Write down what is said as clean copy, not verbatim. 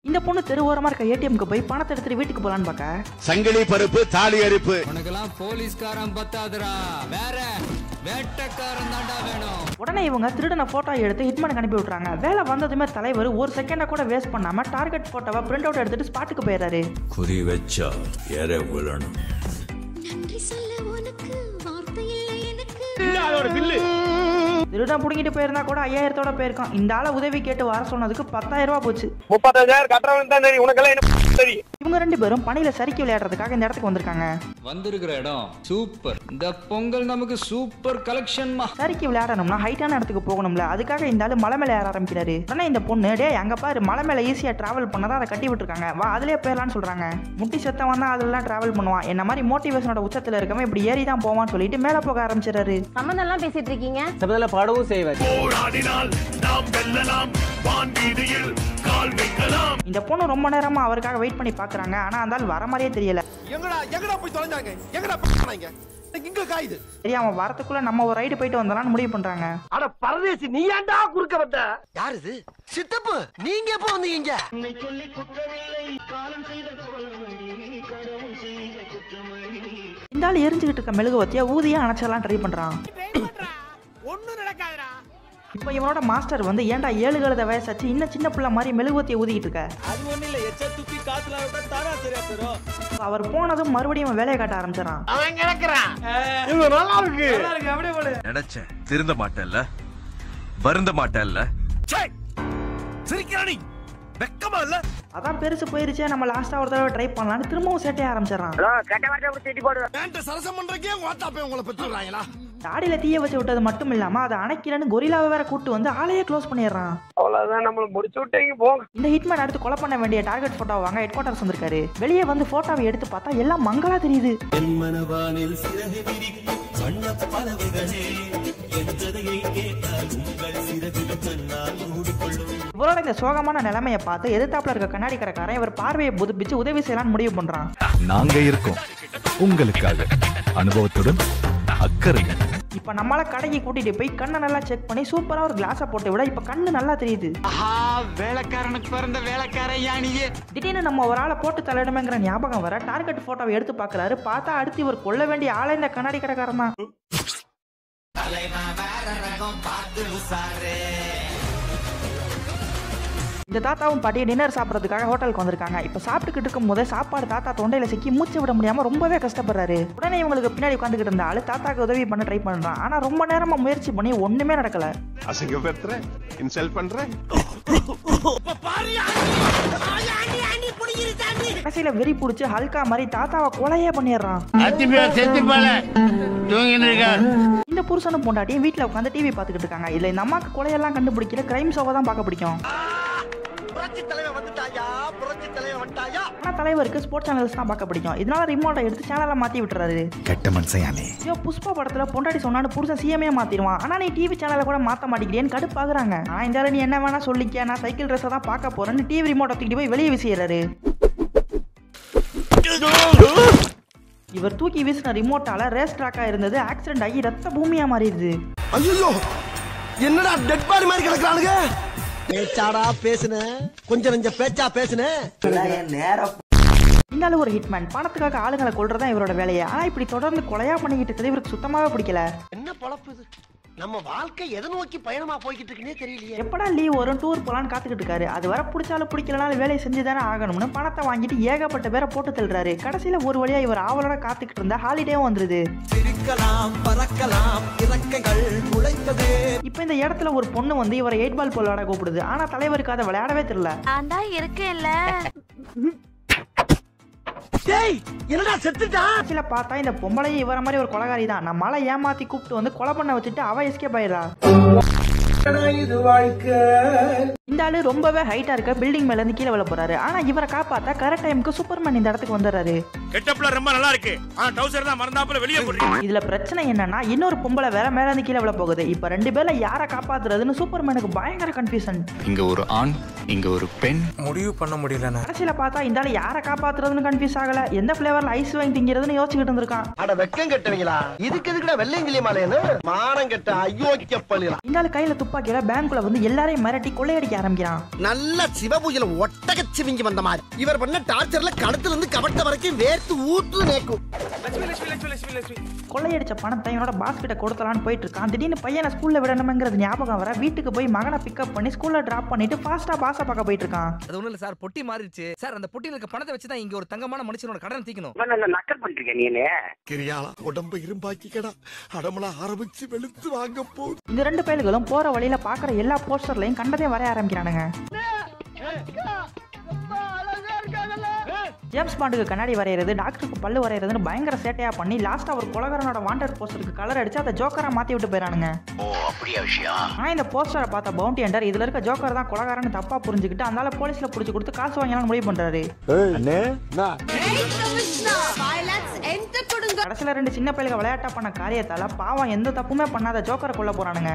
இந்த பொண்ணு தெருவோரமா இருக்க ஏடிஎம்க்கு போய் பணத்தை எடுத்துட்டு வீட்டுக்கு போலான்னு பார்க்க சங்கிலி பருப்பு தாலி அரிப்பு உனக்கெல்லாம் போலீஸ்காரன் பத்தாதுடா, வேற வேட்டக்காரன் தாண்டா வேணும். உடனே இவங்க திருடன போட்டோ எடுத்து ஹிட்மேனுக்கு அனுப்பி விட்டுறாங்க. வேலை வந்ததுமே தலைவர் ஒரு செகண்டா கூட வேஸ்ட் பண்ணாம டார்கெட் போட்டோவை பிரிண்ட் அவுட் எடுத்துட்டு ஸ்பாட்டுக்கு போயிடுறாரு. குறி வச்சா ஏற விழணும். நன்றி சொல்ல உனக்கு வார்த்தை இல்லை எனக்கு. அதோட பில்லு திருடன் புடிங்கிட்டு போயிருந்தா கூட 5000 போயிருக்கும். இந்த ஆளை உதவி கேட்டு வர சொன்னதுக்கு 10,000 ரூபாய் போச்சு. 35,000 கட்டுறவன் தான் தெரியும், உனக்கெல்லாம் என்ன தெரியும்? இவங்க ரெண்டு பேரும் பணியில சறுக்கி விளையாடுறதுக்காக இந்த இடத்துக்கு வந்திருக்காங்க. வந்திருக்கிற இடம் சூப்பர். இந்த பொங்கல் நமக்கு சூப்பர் கலெக்ஷன்மா. சறுக்கி விளையாடணும்னா ஹைட்டான இடத்துக்கு போகணும்ல, அதுக்காக இந்த ஆளு மலை மேல ஏற ஆரம்பிக்கிறாரு. உடனே இந்த பொண்ணு டே அங்க பாரு மலை மேல ஈஸியா டிராவல் பண்ணதான் அதை கட்டி விட்டுருக்காங்க, வா அதுலயே போயிடலாம்னு சொல்றாங்க. முட்டி செத்தம் வந்தா அதெல்லாம் டிராவல் பண்ணுவான், என்ன மாதிரி மோட்டிவேஷனோட உச்சத்துல இருக்கவன் இப்படி ஏறி தான் போவான்னு சொல்லிட்டு மேல போக ஆரம்பிச்சிடறாரு. சம்பந்தம்லாம் பேசிட்டு இருக்கீங்க. சம்பந்தம்ல பாடவும் செய்வார். இந்த பொண்ணு ரொம்ப நேரமா அவருக்காக வெயிட் பண்ணி பாக்குறாங்க. ஆனா அந்த ஆள் வர மாதிரியே தெரியல. எங்கடா போய் தொலைஞ்சாங்க, எங்கடா போனாங்க, இங்க காயுது. சரி அவன் வரத்துக்குள்ள நம்ம ஒரு ரைடு போயிட்டு வந்தலாம்னு முடிவு பண்றாங்க. அட பரதேசி, நீ ஏன்டா குறுக்க வந்த? யார் இது? சித்தப்பு, நீங்க எப்போ வந்தீங்க? இந்த ஆள் எரிஞ்சுக்கிட்டு இருக்க மெழுகுவத்திய ஊதியா அணைச்சலாம் ட்ரை பண்றான். இப்ப இவனோட மாஸ்டர் வந்து ஏன்டா 7 கழுத வயசாச்சு இன்னும் சின்ன பிள்ளை மாதிரி மெழுகுவத்திய ஊதிக்கிட்டு இருக்க. அது ஒண்ணு இல்ல, எச்ச துப்பி காத்துல விட்டா தானா சரியா போயிடும். அவர் போனதும் மறுபடியும் வேலையை காட்ட ஆரம்பிச்சான். அவன் கிடக்குறான். இது நல்லா இருக்கு. அப்படியே போல நினைச்சேன் திருந்த மாட்டேல்ல, வருந்த மாட்டேல்ல. சிரிக்கிறானி வெக்கமா இல்ல? அதான் பெருசு போயிருச்சே, நம்ம லாஸ்டா ஒரு தடவை ட்ரை பண்ணலான்னு திரும்பவும் சேட்டைய ஆரம்பிச்சிடறான். கட்ட வார்த்தை அப்படி திட்டி போடுவேன். பேண்ட் சரசம் பண்றக்கே வாட்டாப்பே உங்களை பெற்றுறாங்களா? தாடியில தீய வச்சு விட்டது மட்டும் இல்லாம அதை அணைக்கிறேன்னு கொரில்லாவை வேற கூட்டு வந்து ஆளையே க்ளோஸ் பண்ணிடுறான். அவ்வளவுதான், நம்மள முடிச்சு விட்டீங்க போங்க. இந்த ஹிட்மேன் அடுத்து கொலை பண்ண வேண்டிய டார்கெட் போட்டோ வாங்க ஹெட் குவார்டர்ஸ் வந்திருக்காரு. வெளியே வந்து போட்டோவை எடுத்து பார்த்தா எல்லாம் மங்களா தெரியுது. இவரோட இந்த சோகமான நிலைமையை பார்த்து எதிர்த்தாப்புல இருக்க கண்ணாடி கடைக்காரன் இவர் பார்வையை புதுப்பிச்சு உதவி செய்யலாம்னு முடிவு பண்றான். நாங்க இருக்கோம் உங்களுக்காக, அனுபவத்துடன் அக்கறை. இப்ப நம்மளால கடைக்கு கூட்டிட்டு போய் கண்ணை நல்லா செக் பண்ணி சூப்பரா ஒரு கிளாஸை போட்டு விட இப்ப கண்ணு நல்லா தெரியுது. வேலைக்காரனுக்கு பிறந்த வேலைக்காரன் யானியே. திடீர்னு நம்ம ஒரு ஆளை போட்டு தலையிடமேங்கிற ஞாபகம் வர டார்கெட் போட்டோவை எடுத்து பாக்குறாரு. பார்த்தா அடுத்து இவர் கொல்ல வேண்டிய ஆளை இந்த கண்ணாடி கடைக்காரன் தான். இந்த தாத்தாவும் பாட்டி டின்னர் சாப்பிட்றதுக்காக ஹோட்டலுக்கு வந்திருக்காங்க. இப்போ சாப்பிட்டுக்கிட்டு இருக்கும் போதே சாப்பாடு தாத்தா தொண்டையில சிக்கி மூச்சு விட முடியாம ரொம்பவே கஷ்டப்படுறாரு. உடனே இவங்களுக்கு பின்னாடி உட்காந்துக்கிட்டு இருந்த ஆளு தாத்தாக்கு உதவி பண்ண ட்ரை பண்றான். ஆனா ரொம்ப நேரமா முயற்சி பண்ணி ஒண்ணுமே நடக்கல. அசிங்கப்படுத்துறேன், இன்சல்ட் பண்றேன். கடைசியில வெறி பிடிச்சி ஹல்கா மாதிரி தாத்தாவை கொலையே பண்ணிடுறான். இந்த புருஷனும் பொண்டாட்டியும் வீட்டுல உட்காந்து டிவி பாத்துக்கிட்டு இருக்காங்க. இல்ல இந்த அம்மாக்கு கொலையெல்லாம் கண்டுபிடிக்கிற கிரைம் ஷோவை தான் பார்க்க பிடிக்கும். ஆனா தலைவருக்கு ஸ்போர்ட்ஸ் சேனல்ஸ் தான் பார்க்க பிடிக்கும். இதனால ரிமோட்டை எடுத்து சேனலை மாத்தி விட்டுறாரு. கெட்ட மனுஷன். புஷ்பா படத்துல பொண்டாட்டி சொன்னான்னு புருஷன் சிஎம்ஏ மாத்திடுவான். ஆனா நீ டிவி சேனலை கூட மாத்த மாட்டேங்கிறேன்னு கடுப்பாகுறாங்க. ஆனா இந்த நீ என்ன வேணா சொல்லிக்க, நான் சைக்கிள் ரேஸை தான் பார்க்க போறேன்னு டிவி ரிமோட்டை தூக்கிட்டு போய் வெளியே வீசிடுறாரு. இவர் தூக்கி வீசின ரிமோட்டால ரேஸ் ட்ராக்கா இருந்தது ஆக்சிடென்ட் ஆகி ரத்த பூமியா மாறிடுது. ஐயோ, என்னடா டெட் பாடி மாதிரி கிடக்குறானுங்க. பேச்சாடா பேசுன, கொஞ்சம் நெஞ்ச பேச்சா பேசுன. இந்த ஒரு ஹிட்மேன் பணத்துக்காக ஆளுங்களை கொல்றதா இவரோட வேலையை. ஆனா இப்படி தொடர்ந்து கொலையா பண்ணிக்கிட்டு இருக்கிறது இவருக்கு சுத்தமாவே பிடிக்கல. என்ன பொழப்பு இது? நம்ம வாழ்க்கை எதை நோக்கி பயணமா போய்கிட்டு இருக்குன்னே தெரியலையே. எப்படா லீவ் வரும் டூர் போலான்னு காத்துக்கிட்டு இருக்காரு. அது வர பிடிச்சாலும் பிடிக்கலனாலும் வேலையை செஞ்சுதானே ஆகணும்னு பணத்தை வாங்கிட்டு ஏகப்பட்ட பேரை போட்டு தள்ளுறாரு. கடைசியில ஒரு வழியா இவர் ஆவலோட காத்துக்கிட்டு இருந்தா ஹாலிடேவும் வந்துருது. இப்ப இந்த இடத்துல ஒரு பொண்ணு வந்து இவரை 8 பால் போல் விளையாட கூப்பிடுது. ஆனா தலைவருக்கு அதை விளையாடவே தெரியல. நான் தான் இருக்கேன்ல. என்னடா செத்துட்டா? கடைசியில பார்த்தா இந்த பொம்பளையும் இவர மாதிரி ஒரு கொலைகாரி தான். நம்மளால ஏமாத்தி கூப்பிட்டு வந்து கொலை பண்ண வச்சுட்டு அவ எஸ்கேப் ஆயிடுறா. இந்த ஆளு ரொம்பவே ஹைட்டா இருக்க பில்டிங் மேல இருந்து கீழே விழ போறாரு. ஆனா இவரை காப்பாத்தா கரெக்ட் டைமுக்கு சூப்பர்மேன் இந்த இடத்துக்கு வந்துடுறாரு. கெட்டப்ல ரொம்ப நல்லா இருக்கு ஆனா டவுசர் தான் மறந்தாப்புல வெளியே போடுறீங்க. இதுல பிரச்சனை என்னன்னா இன்னொரு பொம்பளை வேற மேல இருந்து கீழே விழ போகுது. இப்ப 2 பேர்ல யாரை காப்பாத்துறதுன்னு சூப்பர்மேனுக்கு பயங்கர கன்ஃபியூஷன். இங்க ஒரு ஆண், இங்க ஒரு பெண். முடிவு பண்ண முடியலண்ணா. கடைசியில பார்த்தா இந்த ஆளு யாரை காப்பாத்துறதுன்னு கன்ஃபியூஸ் ஆகல. எந்த பிளேவர்ல ஐஸ் வாங்கி திங்கிறதுன்னு யோசிச்சுக்கிட்டு இருந்திருக்கான். அட வெக்கம் கெட்டவங்களா, இதுக்கு எதுக்குடா வெள்ளையங்கிலி மாலையன்னு மானம் கெட்ட அயோக்கிய பள்ளிலாம். இந்த ஆளு கையில துப்பாக்கியில பேங்க்குள்ள வந்து எல்லாரையும் மிரட்டி கொள்ளையடிக்க ஆரம்பிக்கிறான். நல்ல சிவபூஜையில ஒட்டகச்சிவிங்கி வந்த மாதிரி இவர் பண்ண டார்ச்சர்ல கழுத்துல இருந்து கவட்ட வரைக்கும் வேர்த்து ஊத்து நேக்கும். கொள்ளையடிச்ச பணத்தை இவனோட பாஸ் கிட்ட கொடுத்தலான்னு போயிட்டு இருக்கான். திடீர்னு பையனை ஸ்கூல்ல விடணுங்கிறது ஞாபகம் வர வீட்டுக்கு போய் மகனை பிக்கப் பண்ணி ஸ்கூல்ல டிராப் பண்ணிட்டு ஃபாஸ்டா பாஸை பார்க்க போயிட்டு இருக்கான். அது ஒண்ணு இல்ல சார், பொட்டி மாறிடுச்சு சார். அந்த பொட்டியில இருக்க பணத்தை வச்சு தான் இங்க ஒரு தங்கமான மனுஷனோட கடன் தீக்கணும். நக்கல் பண்ணிருக்க நீ கிரியாளா உடம்பு இரும்பாக்கிக்கடா அடமலா ஆரம்பிச்சு வெளுத்து வாங்க போ. இந்த 2 பயல்களும் போற வழியில பாக்குற எல்லா போஸ்டர்லயும் கண்டதே வரைய ஆரம்பிக்கிறானுங்க. ஜேம்ஸ் பாண்டுக்கு கண்ணாடி வரைகிறது, டாக்டருக்கு பல்லு வரைகிறதுன்னு பயங்கர சேட்டையா பண்ணி லாஸ்டா ஒரு கொலகாரனோட வாண்டட் போஸ்டருக்கு கலர் அடிச்சு அதை ஜோக்கரா மாத்தி விட்டு போயிறானுங்க. ஆனா இந்த போஸ்டரை பார்த்த பவுண்டி ஹண்டர் இதுல இருக்க ஜோக்கர் தான் கொலகாரன்னு தப்பா புரிஞ்சுக்கிட்டு அதனால போலீஸ்ல புடிச்சு கொடுத்து காசு வாங்கலாம்னு முடிவு பண்றாரு. கடைசியில 2 சின்ன பையலுக்கு விளையாட்டா பண்ண காரியத்தால பாவம் எந்த தப்புமே பண்ணாத ஜோக்கரை கொல்ல போறானுங்க.